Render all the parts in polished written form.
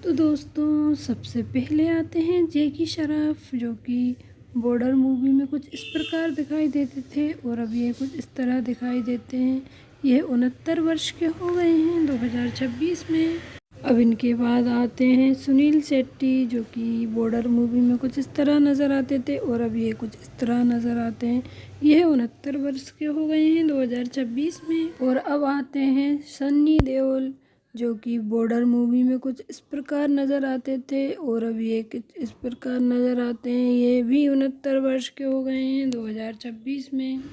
तो दोस्तों सबसे पहले आते हैं जैकी श्रॉफ, जो कि बॉर्डर मूवी में कुछ इस प्रकार दिखाई देते थे और अब ये कुछ इस तरह दिखाई देते हैं। यह 69 वर्ष के हो गए हैं 2026 में। अब इनके बाद आते हैं सुनील शेट्टी, जो कि बॉर्डर मूवी में कुछ इस तरह नज़र आते थे और अब ये कुछ इस तरह नज़र आते हैं। यह 69 वर्ष के हो गए हैं 2026 में। और अब आते हैं सन्नी देओल, जो कि बॉर्डर मूवी में कुछ इस प्रकार नज़र आते थे और अब ये कुछ इस प्रकार नज़र आते हैं। ये भी 69 वर्ष के हो गए हैं 2026 में।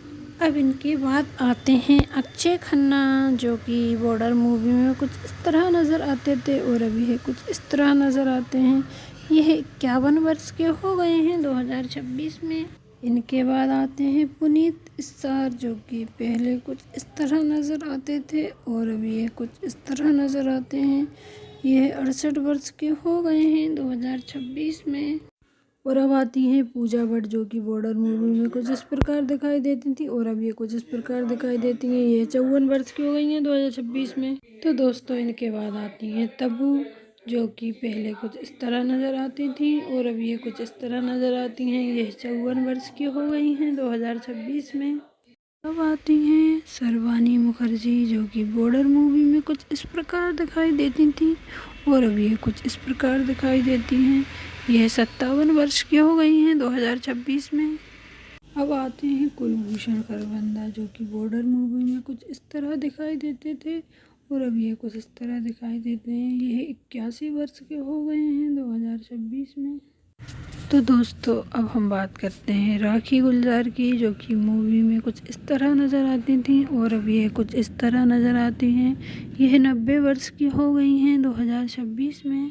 अब इनके बाद आते हैं अक्षय खन्ना, जो कि बॉर्डर मूवी में कुछ इस तरह नज़र आते थे और अभी ये कुछ इस तरह नज़र आते हैं। यह 51 वर्ष के हो गए हैं 2026 में। इनके बाद आते हैं पुनीत इस्सार, जो कि पहले कुछ इस तरह नज़र आते थे और अभी ये कुछ इस तरह नज़र आते हैं। यह 68 वर्ष के हो गए हैं 2026 में। और अब आती हैं पूजा भट्ट, जो कि बॉर्डर मूवी में कुछ इस प्रकार दिखाई देती थी और अब ये कुछ इस प्रकार दिखाई देती हैं। ये 54 वर्ष की हो गई हैं 2026 में। तो दोस्तों इनके बाद आती हैं तब्बू, जो कि पहले कुछ इस तरह नज़र आती थी और अब ये कुछ इस तरह नज़र आती हैं। यह 54 वर्ष की हो गई हैं 2026 में। अब आती हैं शर्बानी मुखर्जी, जो कि बॉर्डर मूवी में कुछ इस प्रकार दिखाई देती थी और अब ये कुछ इस प्रकार दिखाई देती हैं। यह 57 वर्ष की हो गई हैं 2026 में। अब आते हैं कुलभूषण खरबंदा, जो कि बॉर्डर मूवी में कुछ इस तरह दिखाई देते थे और अब ये कुछ इस तरह दिखाई देते हैं। यह 81 वर्ष के हो गए हैं 2026 में। तो दोस्तों अब हम बात करते हैं राखी गुलजार की, जो कि मूवी में कुछ इस तरह नज़र आती थी और अब ये कुछ इस तरह नज़र आती हैं। यह 90 वर्ष की हो गई हैं 2026 में।